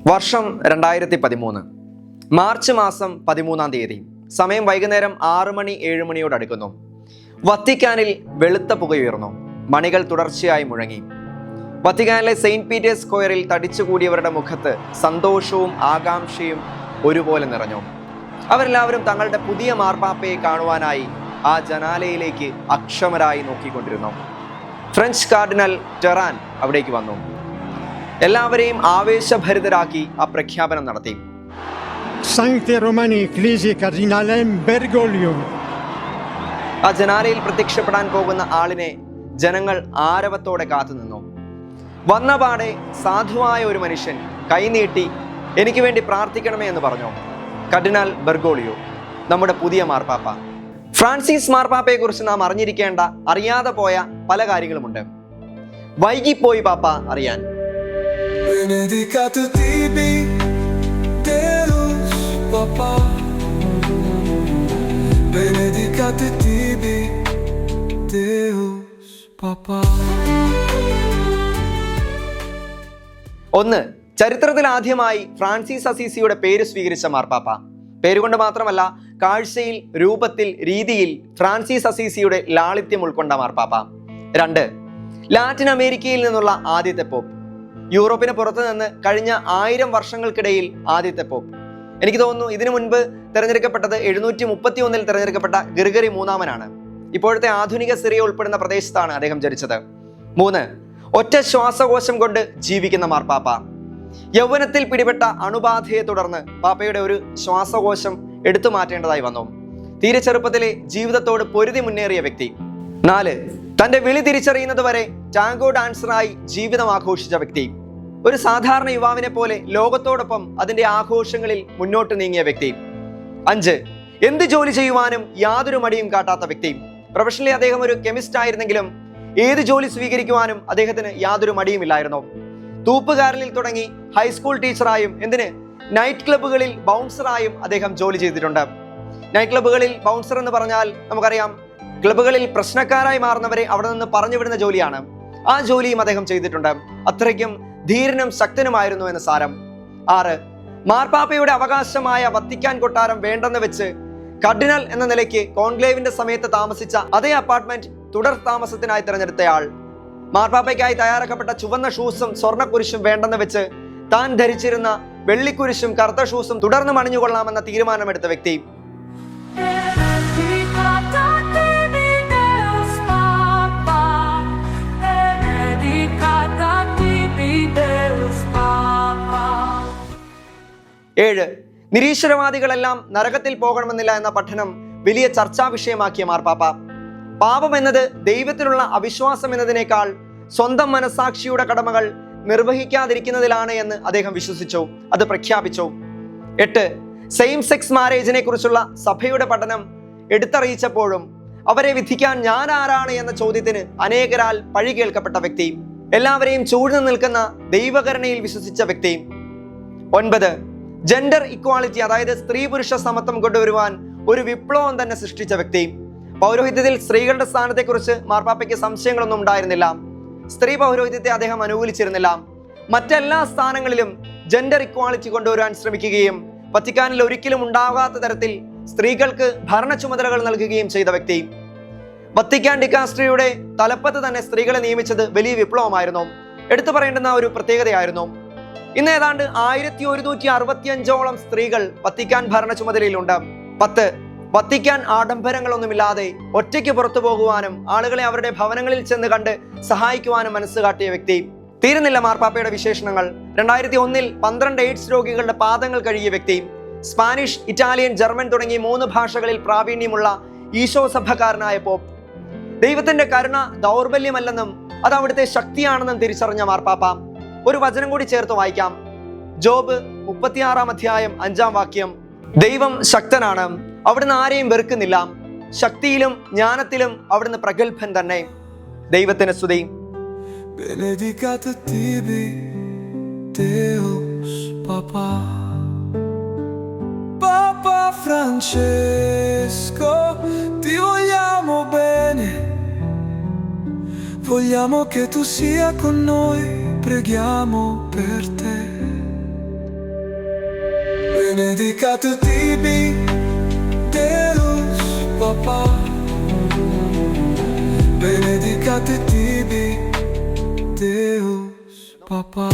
വർഷം 2013 മാർച്ച് മാസം 13-ാം തീയതി. സമയം വൈകുന്നേരം 6 മണി 7 മണിയോട് അടുക്കുന്നു. വത്തിക്കാനിൽ വെളുത്ത പുകയുയർന്നു. മണികൾ തുടർച്ചയായി മുഴങ്ങി. വത്തിക്കാനിലെ സെയിന്റ് പീറ്റേഴ്സ് സ്ക്വയറിൽ തടിച്ചുകൂടിയവരുടെ മുഖത്ത് സന്തോഷവും ആകാംക്ഷയും ഒരുപോലെ നിറഞ്ഞു. അവരെല്ലാവരും തങ്ങളുടെ പുതിയ മാർപ്പാപ്പയെ കാണുവാനായി ആ ജനാലയിലേക്ക് അക്ഷമരായി നോക്കിക്കൊണ്ടിരുന്നു. ഫ്രഞ്ച് കാർഡിനൽ ടെറാൻ അവിടേക്ക് വന്നു. എല്ലാവരെയും ആവേശഭരിതരാക്കി ആ പ്രഖ്യാപനം നടത്തി. Sancte Romani Ecclesiae Cardinalem Bergoglio. ആ ജനാലയിൽ പ്രത്യക്ഷപ്പെടാൻ പോകുന്ന ആളിനെ ജനങ്ങൾ ആരവത്തോടെ കാത്തുനിന്നു. വന്നപാടെ സാധുവായ ഒരു മനുഷ്യൻ കൈനീട്ടി എനിക്ക് വേണ്ടി പ്രാർത്ഥിക്കണമേ എന്ന് പറഞ്ഞു. കർദിനാൾ ബെർഗോളിയോ, നമ്മുടെ പുതിയ മാർപ്പാപ്പ. ഫ്രാൻസിസ് മാർപ്പാപ്പയെ കുറിച്ച് നാം അറിഞ്ഞിരിക്കേണ്ട, അറിയാതെ പോയ പല കാര്യങ്ങളുമുണ്ട്. വൈകിപ്പോയി പാപ്പ അറിയാൻ. Benedicat tibi Deus Papa, Benedicat tibi Deus Papa. ഒന്ന്, ചരിത്രത്തിൽ ആദ്യമായി ഫ്രാൻസിസ് അസീസിയുടെ പേര് സ്വീകരിച്ച മാർപ്പാപ്പ. പേരുകൊണ്ട് മാത്രമല്ല, കാഴ്ചയിൽ, രൂപത്തിൽ, രീതിയിൽ ഫ്രാൻസിസ് അസീസിയുടെ ലാളിത്യം ഉൾക്കൊണ്ട മാർപ്പാപ്പ. രണ്ട്, ലാറ്റിൻ അമേരിക്കയിൽ നിന്നുള്ള ആദ്യത്തെ പോപ്പ്. യൂറോപ്പിന് പുറത്തു നിന്ന് കഴിഞ്ഞ 1000 വർഷങ്ങൾക്കിടയിൽ ആദ്യത്തെ പോപ്പ്. എനിക്ക് തോന്നുന്നു ഇതിനു മുൻപ് തിരഞ്ഞെടുക്കപ്പെട്ടത് 731 തിരഞ്ഞെടുക്കപ്പെട്ട ഗ്രിഗറി മൂന്നാമനാണ്. ഇപ്പോഴത്തെ ആധുനിക സിറിയ ഉൾപ്പെടുന്ന പ്രദേശത്താണ് അദ്ദേഹം ജനിച്ചത്. 3, ഒറ്റ ശ്വാസകോശം കൊണ്ട് ജീവിക്കുന്ന മാർപ്പാപ്പ. യൗവനത്തിൽ പിടിപെട്ട അണുബാധയെ തുടർന്ന് പാപ്പയുടെ ഒരു ശ്വാസകോശം എടുത്തു മാറ്റേണ്ടതായി വന്നു. തീരെ ചെറുപ്പത്തിലെ ജീവിതത്തോട് പൊരുതി മുന്നേറിയ വ്യക്തി. 4, തന്റെ വിളി തിരിച്ചറിയുന്നത് വരെ ടാങ്കോ ഡാൻസറായി ജീവിതം ആഘോഷിച്ച വ്യക്തി. ഒരു സാധാരണ യുവാവിനെ പോലെ ലോകത്തോടൊപ്പം അതിന്റെ ആഘോഷങ്ങളിൽ മുന്നോട്ട് നീങ്ങിയ വ്യക്തി. 5, എന്ത് ജോലി ചെയ്യുവാനും യാതൊരു മടിയും കാട്ടാത്ത വ്യക്തി. പ്രൊഫഷണലി അദ്ദേഹം ഒരു കെമിസ്റ്റ് ആയിരുന്നെങ്കിലും ഏത് ജോലി സ്വീകരിക്കുവാനും അദ്ദേഹത്തിന് യാതൊരു മടിയുമില്ലായിരുന്നു. തൂപ്പുകാരനിൽ തുടങ്ങി ഹൈസ്കൂൾ ടീച്ചറായും നൈറ്റ് ക്ലബ്ബുകളിൽ ബൗൺസറായും അദ്ദേഹം ജോലി ചെയ്തിട്ടുണ്ട്. നൈറ്റ് ക്ലബ്ബുകളിൽ ബൗൺസർ എന്ന് പറഞ്ഞാൽ നമുക്കറിയാം, ക്ലബ്ബുകളിൽ പ്രശ്നക്കാരായി മാറുന്നവരെ അവിടെ നിന്ന് പറഞ്ഞു വിടുന്ന ജോലിയാണ്. ആ ജോലിയും അദ്ദേഹം ചെയ്തിട്ടുണ്ട്. അത്രയ്ക്കും ധീരനും ശക്തനുമായിരുന്നു എന്ന് സാരം. 6, മാർപ്പാപ്പയുടെ അവകാശമായ വത്തിക്കാൻ കൊട്ടാരം വേണ്ടെന്ന് വെച്ച് കർഡിനൽ എന്ന നിലയ്ക്ക് കോൺക്ലേവിന്റെ സമയത്ത് താമസിച്ച അതേ അപ്പാർട്ട്മെന്റ് തുടർ താമസത്തിനായി തിരഞ്ഞെടുത്തയാൾ. മാർപ്പാപ്പയ്ക്കായി തയ്യാറാക്കപ്പെട്ട ചുവന്ന ഷൂസും സ്വർണ്ണക്കുരിശും വേണ്ടെന്ന് വെച്ച് താൻ ധരിച്ചിരുന്ന വെള്ളിക്കുരിശും കറുത്ത ഷൂസും തുടർന്ന് മണിഞ്ഞുകൊള്ളാമെന്ന തീരുമാനമെടുത്ത വ്യക്തി. ഏഴ്, നിരീശ്വരവാദികളെല്ലാം നരകത്തിൽ പോകണമെന്നില്ല എന്ന പഠനം വലിയ ചർച്ചാ വിഷയമാക്കിയ മാർപ്പാപ്പ. പാപം എന്നത് ദൈവത്തിലുള്ള അവിശ്വാസം എന്നതിനേക്കാൾ സ്വന്തം മനസാക്ഷിയുടെ കടമകൾ നിർവഹിക്കാതിരിക്കുന്നതിലാണ് എന്ന് അദ്ദേഹം വിശ്വസിച്ചു. അത് പ്രഖ്യാപിച്ചു. 8, സെയിം സെക്സ് മാരേജിനെ കുറിച്ചുള്ള സഭയുടെ പഠനം എടുത്തറിയിച്ചപ്പോഴും അവരെ വിധിക്കാൻ ഞാൻ ആരാണ് എന്ന ചോദ്യത്തിന് അനേകരാൽ പഴി കേൾക്കപ്പെട്ട വ്യക്തി. എല്ലാവരെയും ചൂഴ്ന്നു നിൽക്കുന്ന ദൈവകരുണയിൽ വിശ്വസിച്ച വ്യക്തി. 9, ജെൻഡർ ഇക്വാളിറ്റി, അതായത് സ്ത്രീ പുരുഷ സമത്വം കൊണ്ടുവരുവാൻ ഒരു വിപ്ലവം തന്നെ സൃഷ്ടിച്ച വ്യക്തി. പൗരോഹിത്യത്തിൽ സ്ത്രീകളുടെ സ്ഥാനത്തെക്കുറിച്ച് മാർപ്പാപ്പയ്ക്ക് സംശയങ്ങളൊന്നും ഉണ്ടായിരുന്നില്ല. സ്ത്രീ പൗരോഹിത്യത്തെ അദ്ദേഹം അനുകൂലിച്ചിരുന്നില്ല. മറ്റെല്ലാ സ്ഥാനങ്ങളിലും ജെൻഡർ ഇക്വാളിറ്റി കൊണ്ടുവരാൻ ശ്രമിക്കുകയും വത്തിക്കാനിൽ ഒരിക്കലും ഉണ്ടാകാത്ത തരത്തിൽ സ്ത്രീകൾക്ക് ഭരണ ചുമതലകൾ നൽകുകയും ചെയ്ത വ്യക്തി. വത്തിക്കാൻ ഡിക്കാസ്ട്രിയുടെ തലപ്പത്ത് തന്നെ സ്ത്രീകളെ നിയമിച്ചത് വലിയ വിപ്ലവമായിരുന്നു. എടുത്തു പറയേണ്ടുന്ന ഒരു പ്രത്യേകതയായിരുന്നു. ഇന്ന് ഏതാണ്ട് 1165ഓളം സ്ത്രീകൾ വത്തിക്കാൻ ഭരണ ചുമതലയിലുണ്ട്. 10, വത്തിക്കാൻ ആഡംബരങ്ങളൊന്നുമില്ലാതെ ഒറ്റയ്ക്ക് പുറത്തു പോകുവാനും ആളുകളെ അവരുടെ ഭവനങ്ങളിൽ ചെന്ന് കണ്ട് സഹായിക്കുവാനും മനസ്സ് കാട്ടിയ വ്യക്തി. തീരുന്നില്ല മാർപ്പാപ്പയുടെ വിശേഷണങ്ങൾ. 2001 12 എയ്ഡ്സ് രോഗികളുടെ പാദങ്ങൾ കഴുകിയ വ്യക്തി. സ്പാനിഷ്, ഇറ്റാലിയൻ, ജർമ്മൻ തുടങ്ങി 3 ഭാഷകളിൽ പ്രാവീണ്യമുള്ള ഈശോ സഭക്കാരനായ പോപ്പ്. ദൈവത്തിന്റെ കരുണ ദൗർബല്യമല്ലെന്നും അത് അവിടുത്തെ ശക്തിയാണെന്നും തിരിച്ചറിഞ്ഞ മാർപ്പാപ്പ. ഒരു വചനം കൂടി ചേർത്ത് വായിക്കാം. ജോബ് 36-ാം അധ്യായം 5-ാം വാക്യം. ദൈവം ശക്തനാണ്, അവിടുന്ന് ആരെയും വെറുക്കുന്നില്ല. ശക്തിയിലും ജ്ഞാനത്തിലും അവിടുന്ന് പ്രഗത്ഭൻ തന്നെ. ദൈവത്തിന് സ്തുതി. Benedicat tibi Deus Papa, Papa Francesco, ti vogliamo bene, vogliamo che tu sia con noi, preghiamo per te. Benedicat tibi, Deus, Papa. Benedicat tibi, Deus, Papa.